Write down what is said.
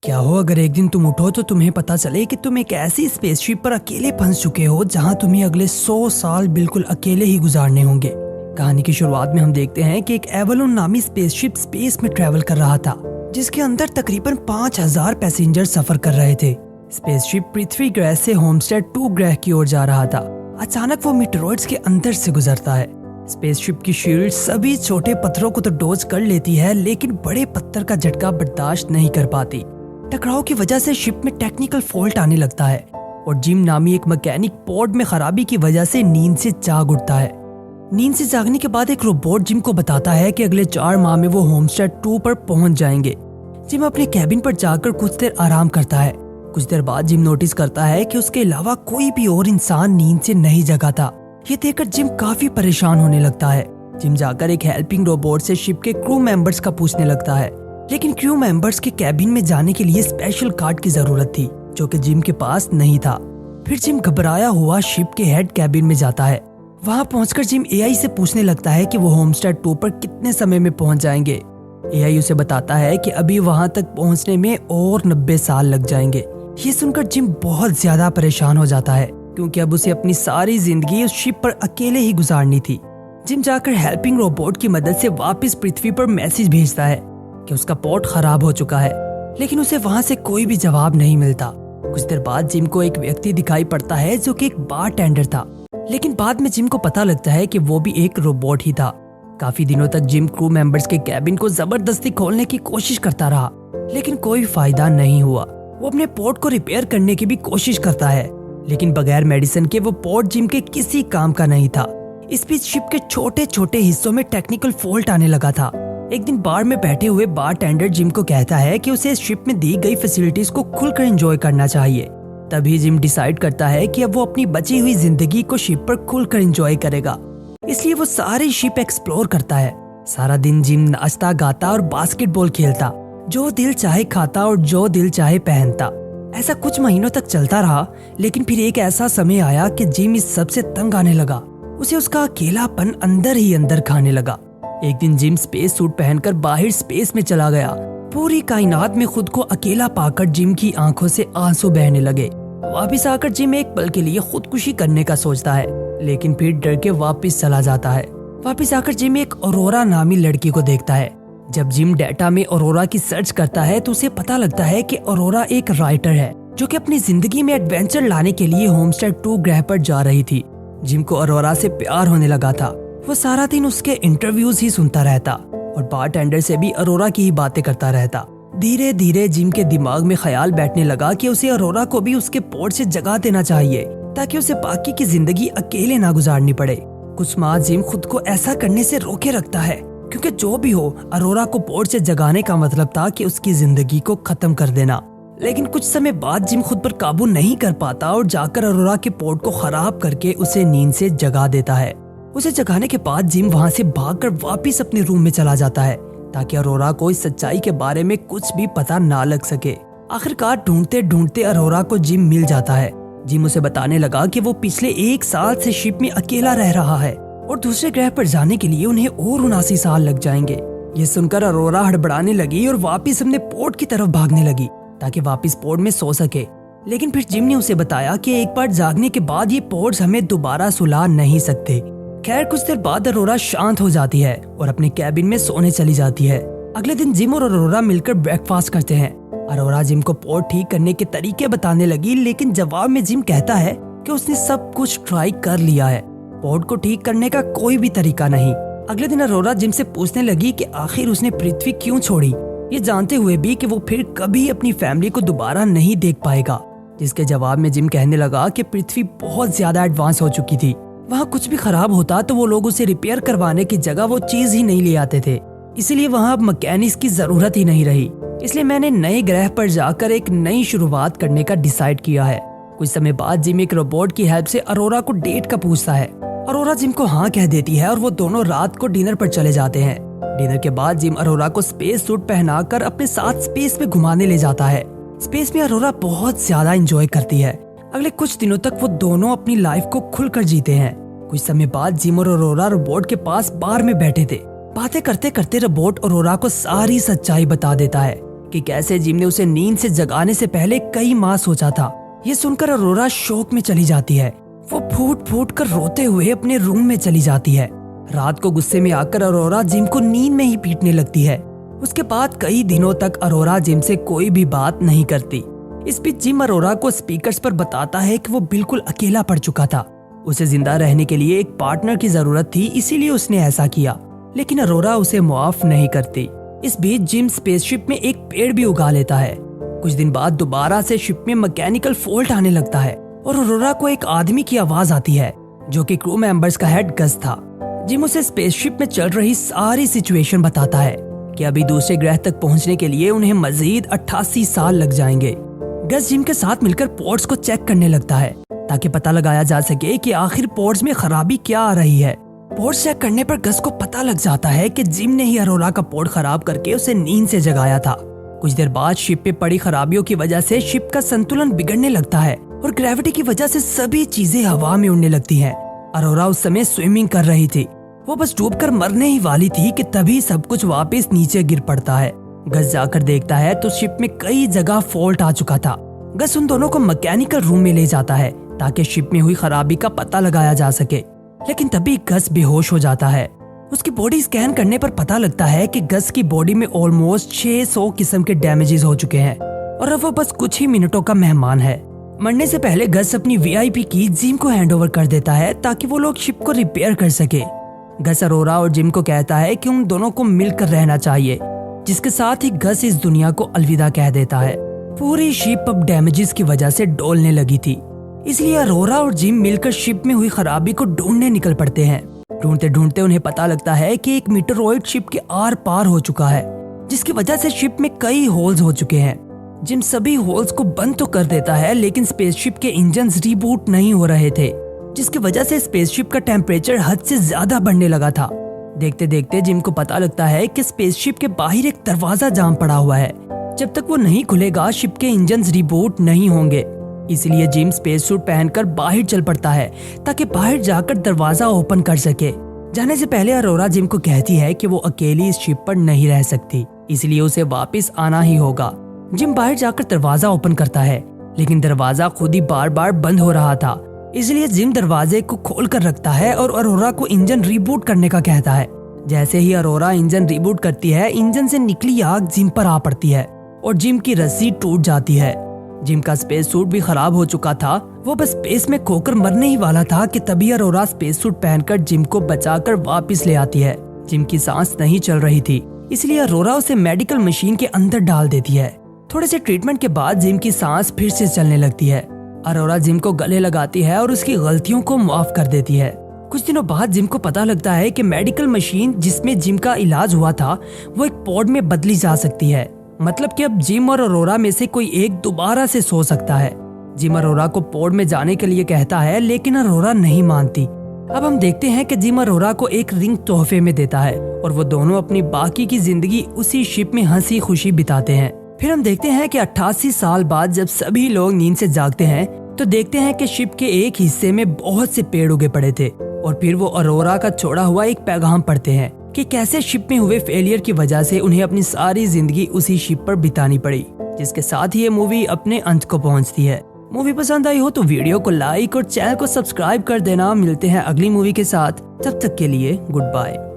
क्या हो अगर एक दिन तुम उठो तो तुम्हें पता चले कि तुम एक ऐसी स्पेसशिप पर अकेले फंस चुके हो जहां तुम्हें अगले 100 साल बिल्कुल अकेले ही गुजारने होंगे। कहानी की शुरुआत में हम देखते हैं कि एक एवलोन नामी स्पेसशिप स्पेस में ट्रेवल कर रहा था, जिसके अंदर तकरीबन 5000 पैसेंजर सफर कर रहे थे। स्पेसशिप पृथ्वी ग्रह से होमस्टेड 2 ग्रह की ओर जा रहा था। अचानक वो मीटरॉइड्स के अंदर से गुजरता है। स्पेसशिप की शील्ड सभी छोटे पत्थरों को तो डोज कर लेती है, लेकिन बड़े पत्थर का झटका बर्दाश्त नहीं कर पाती। टकराव की वजह से शिप में टेक्निकल फॉल्ट आने लगता है और जिम नामी एक मैकेनिक पॉड में खराबी की वजह से नींद से जाग उठता है। नींद से जागने के बाद एक रोबोट जिम को बताता है कि अगले 4 माह में वो होमस्टेड 2 पर पहुंच जाएंगे। जिम अपने कैबिन पर जाकर कुछ देर आराम करता है। कुछ देर बाद जिम नोटिस करता है कि उसके अलावा कोई भी और इंसान नींद से नहीं जगा था। ये देखकर जिम काफी परेशान होने लगता है। जिम जाकर एक हेल्पिंग रोबोट से शिप के क्रू मेंबर्स का पूछने लगता है, लेकिन क्रू मेंबर्स के कैबिन में जाने के लिए स्पेशल कार्ड की जरूरत थी, जो कि जिम के पास नहीं था। फिर जिम घबराया हुआ शिप के हेड कैबिन में जाता है। वहां पहुंचकर जिम एआई से पूछने लगता है कि वो होमस्टेड 2 पर कितने समय में पहुंच जाएंगे। एआई उसे बताता है कि अभी वहां तक पहुंचने में और 90 साल लग जाएंगे। ये सुनकर जिम बहुत ज्यादा परेशान हो जाता है, क्योंकि अब उसे अपनी सारी जिंदगी उस शिप पर अकेले ही गुजारनी थी। जिम जाकर हेल्पिंग रोबोट की मदद से वापस पृथ्वी पर मैसेज भेजता है कि उसका पॉट खराब हो चुका है, लेकिन उसे वहां से कोई भी जवाब नहीं मिलता। कुछ देर बाद जिम को एक व्यक्ति दिखाई पड़ता है जो कि एक बार टेंडर था, लेकिन बाद में जिम को पता लगता है कि वो भी एक रोबोट ही था। काफी दिनों तक जिम क्रू मेंबर्स के कैबिन को जबरदस्ती खोलने की कोशिश करता रहा, लेकिन कोई फायदा नहीं हुआ। वो अपने पॉट को रिपेयर करने की भी कोशिश करता है, लेकिन बगैर मेडिसिन के वो पॉट जिम के किसी काम का नहीं था। इस बीच शिप के छोटे छोटे हिस्सों में टेक्निकल फॉल्ट आने लगा था। एक दिन बार में बैठे हुए बार टेंडर जिम को कहता है कि उसे शिप में दी गई फैसिलिटीज को खुलकर एंजॉय करना चाहिए। तभी जिम डिसाइड करता है कि अब वो अपनी बची हुई जिंदगी को शिप पर खुलकर एंजॉय करेगा। इसलिए वो सारी शिप एक्सप्लोर करता है। सारा दिन जिम नाचता गाता और बास्केटबॉल खेलता, जो दिल चाहे खाता और जो दिल चाहे पहनता। ऐसा कुछ महीनों तक चलता रहा, लेकिन फिर एक ऐसा समय आया कि जिम इस सब से तंग आने लगा। उसे उसका अकेलापन अंदर ही अंदर खाने लगा। एक दिन जिम स्पेस सूट पहनकर बाहर स्पेस में चला गया। पूरी कायनात में खुद को अकेला पाकर जिम की आंखों से आंसू बहने लगे। वापस आकर जिम एक पल के लिए खुदकुशी करने का सोचता है, लेकिन फिर डर के वापस चला जाता है। वापस आकर जिम एक औरोरा नामी लड़की को देखता है। जब जिम डाटा में औरोरा की सर्च करता है तो उसे पता लगता है कि औरोरा एक राइटर है, जो कि अपनी जिंदगी में एडवेंचर लाने के लिए होमस्टेड 2 ग्रह पर जा रही थी। जिम को औरोरा से प्यार होने लगा था। वो सारा दिन उसके इंटरव्यूज ही सुनता रहता और बारटेंडर से भी अरोरा की ही बातें करता रहता। धीरे धीरे जिम के दिमाग में ख्याल बैठने लगा कि उसे अरोरा को भी उसके पोर्ट से जगा देना चाहिए, ताकि उसे बाकी की जिंदगी अकेले ना गुजारनी पड़े। कुछ माह जिम खुद को ऐसा करने से रोके रखता है, क्योंकि जो भी हो अरोरा को पोर्ट से जगाने का मतलब था कि उसकी जिंदगी को खत्म कर देना। लेकिन कुछ समय बाद जिम खुद पर काबू नहीं कर पाता और जाकर अरोरा के पोर्ट को खराब करके उसे नींद से जगा देता है। उसे जगाने के बाद जिम वहां से भागकर वापस अपने रूम में चला जाता है, ताकि अरोरा को इस सच्चाई के बारे में कुछ भी पता ना लग सके। आखिरकार ढूंढते ढूंढते अरोरा को जिम मिल जाता है। जिम उसे बताने लगा कि वो पिछले 1 साल से शिप में अकेला रह रहा है और दूसरे ग्रह पर जाने के लिए उन्हें और 79 साल लग जाएंगे। ये सुनकर अरोरा हड़बड़ाने लगी और वापस अपने पोर्ट की तरफ भागने लगी, ताकि वापस पोर्ट में सो सके। लेकिन फिर जिम ने उसे बताया कि एक बार जागने के बाद ये पोर्ट्स हमें दोबारा सुला नहीं सकते। खैर, कुछ देर बाद अरोरा शांत हो जाती है और अपने कैबिन में सोने चली जाती है। अगले दिन जिम और अरोरा मिलकर ब्रेकफास्ट करते हैं। अरोरा जिम को पोर्ट ठीक करने के तरीके बताने लगी, लेकिन जवाब में जिम कहता है कि उसने सब कुछ ट्राई कर लिया है, पोर्ट को ठीक करने का कोई भी तरीका नहीं। अगले दिन अरोरा जिम से पूछने लगी कि आखिर उसने पृथ्वी क्यों छोड़ी, ये जानते हुए भी कि वो फिर कभी अपनी फैमिली को दोबारा नहीं देख पाएगा। जिसके जवाब में जिम कहने लगा कि पृथ्वी बहुत ज्यादा एडवांस हो चुकी थी। वहाँ कुछ भी खराब होता तो वो लोग उसे रिपेयर करवाने की जगह वो चीज ही नहीं ले आते थे, इसलिए वहाँ अब मैकेनिक्स की जरूरत ही नहीं रही। इसलिए मैंने नए ग्रह पर जाकर एक नई शुरुआत करने का डिसाइड किया है। कुछ समय बाद जिम एक रोबोट की हेल्प से अरोरा को डेट का पूछता है। अरोरा जिम को हाँ कह देती है और वो दोनों रात को डिनर पर चले जाते हैं। डिनर के बाद जिम अरोरा को स्पेस सूट पहनाकर अपने साथ स्पेस में घुमाने ले जाता है। स्पेस में अरोरा बहुत ज्यादा एंजॉय करती है। अगले कुछ दिनों तक वो दोनों अपनी लाइफ को खुलकर जीते हैं। कुछ समय बाद जिम और अरोरा रोबोट के पास बार में बैठे थे। बातें करते करते रोबोट अरोरा को सारी सच्चाई बता देता है कि कैसे जिम ने उसे नींद से जगाने से पहले कई माह सोचा था। ये सुनकर अरोरा शौक में चली जाती है। वो फूट फूट कर रोते हुए अपने रूम में चली जाती है। रात को गुस्से में आकर अरोरा जिम को नींद में ही पीटने लगती है। उसके बाद कई दिनों तक अरोरा जिम से कोई भी बात नहीं करती। इस बीच जिम अरोरा को स्पीकर्स पर बताता है कि वो बिल्कुल अकेला पड़ चुका था। उसे जिंदा रहने के लिए एक पार्टनर की जरूरत थी, इसीलिए उसने ऐसा किया, लेकिन अरोरा उसे माफ नहीं करती। इस बीच जिम स्पेसशिप में एक पेड़ भी उगा लेता है। कुछ दिन बाद दोबारा से शिप में मैकेनिकल फॉल्ट आने लगता है और अरोरा को एक आदमी की आवाज आती है जो कि क्रू मेंबर्स का हेड गस था। जिम उसे स्पेसशिप में चल रही सारी सिचुएशन बताता है कि अभी दूसरे ग्रह तक पहुंचने के लिए उन्हें मजीद 88 साल लग जाएंगे। गस जिम के साथ मिलकर पोर्ट्स को चेक करने लगता है ताकि पता लगाया जा सके कि आखिर पोर्ट्स में खराबी क्या आ रही है। पोर्ट्स चेक करने पर गस को पता लग जाता है कि जिम ने ही अरोरा का पोर्ट खराब करके उसे नींद से जगाया था। कुछ देर बाद शिप पे पड़ी खराबियों की वजह से शिप का संतुलन बिगड़ने लगता है और ग्रेविटी की वजह से सभी चीजें हवा में उड़ने लगती हैं। अरोरा उस समय स्विमिंग कर रही थी। वो बस डूबकर मरने ही वाली थी कि तभी सब कुछ वापस नीचे गिर पड़ता है। गस जाकर देखता है तो शिप में कई जगह फॉल्ट आ चुका था। गस उन दोनों को मैकेनिकल रूम में ले जाता है ताकि शिप में हुई खराबी का पता लगाया जा सके, लेकिन तभी गस बेहोश हो जाता है। उसकी बॉडी स्कैन करने पर पता लगता है कि गस की बॉडी में ऑलमोस्ट 600 किस्म के डैमेजेस हो चुके हैं और अब वो बस कुछ ही मिनटों का मेहमान है। मरने से पहले गस अपनी VIP की जिम को हैंडओवर कर देता है ताकि वो लोग शिप को रिपेयर कर सके। गस अरोरा और जिम को कहता है कि उन दोनों को मिलकर रहना चाहिए, जिसके साथ ही गस इस दुनिया को अलविदा कह देता है। पूरी शिप अब डैमेजेस की वजह से डोलने लगी थी, इसलिए अरोरा और जिम मिलकर शिप में हुई खराबी को ढूंढने निकल पड़ते हैं। ढूंढते ढूंढते उन्हें पता लगता है कि एक मीटरॉइड शिप के आर पार हो चुका है, जिसकी वजह से शिप में कई होल्स हो चुके हैं। जिम सभी होल्स को बंद तो कर देता है, लेकिन स्पेसशिप के इंजन्स रीबूट नहीं हो रहे थे, जिसकी वजह से स्पेसशिप का टेम्परेचर हद से ज्यादा बढ़ने लगा था। देखते देखते जिम को पता लगता है कि स्पेसशिप के बाहर एक दरवाजा जाम पड़ा हुआ है। जब तक वो नहीं खुलेगा शिप के इंजन्स रिबूट नहीं होंगे। इसलिए जिम स्पेस सूट पहनकर बाहर चल पड़ता है ताकि बाहर जाकर दरवाजा ओपन कर सके। जाने से पहले अरोरा जिम को कहती है कि वो अकेली इस शिप पर नहीं रह सकती, इसलिए उसे वापस आना ही होगा। जिम बाहर जाकर दरवाजा ओपन करता है, लेकिन दरवाजा खुद ही बार बार बंद हो रहा था। इसलिए जिम दरवाजे को खोल कर रखता है और अरोरा को इंजन रिबूट करने का कहता है। जैसे ही अरोरा इंजन रिबूट करती है, इंजन से निकली आग जिम पर आ पड़ती है और जिम की रस्सी टूट जाती है। जिम का स्पेस सूट भी खराब हो चुका था। वो बस स्पेस में खोकर मरने ही वाला था कि तभी अरोरा स्पेस सूट पहनकर जिम को बचाकर वापस ले आती है। जिम की सांस नहीं चल रही थी, इसलिए अरोरा उसे मेडिकल मशीन के अंदर डाल देती है। थोड़े से ट्रीटमेंट के बाद जिम की सांस फिर से चलने लगती है। अरोरा जिम को गले लगाती है और उसकी गलतियों को माफ कर देती है। कुछ दिनों बाद जिम को पता लगता है कि मेडिकल मशीन जिसमें जिम का इलाज हुआ था वो एक पॉड में बदली जा सकती है। मतलब कि अब जिम और अरोरा में से कोई एक दोबारा से सो सकता है। जिम अरोरा को पॉड में जाने के लिए कहता है, लेकिन अरोरा नहीं मानती। अब हम देखते हैं कि जिम अरोरा को एक रिंग तोहफे में देता है और वो दोनों अपनी बाकी की जिंदगी उसी शिप में हंसी खुशी बिताते हैं। फिर हम देखते हैं कि 88 साल बाद जब सभी लोग नींद से जागते हैं तो देखते हैं कि शिप के एक हिस्से में बहुत से पेड़ उगे पड़े थे और फिर वो अरोरा का छोड़ा हुआ एक पैगाम पढ़ते हैं कि कैसे शिप में हुए फेलियर की वजह से उन्हें अपनी सारी जिंदगी उसी शिप पर बितानी पड़ी, जिसके साथ ही ये मूवी अपने अंत को पहुंचती है। मूवी पसंद आई हो तो वीडियो को लाइक और चैनल को सब्सक्राइब कर देना। मिलते हैं अगली मूवी के साथ, तब तक के लिए गुड बाय।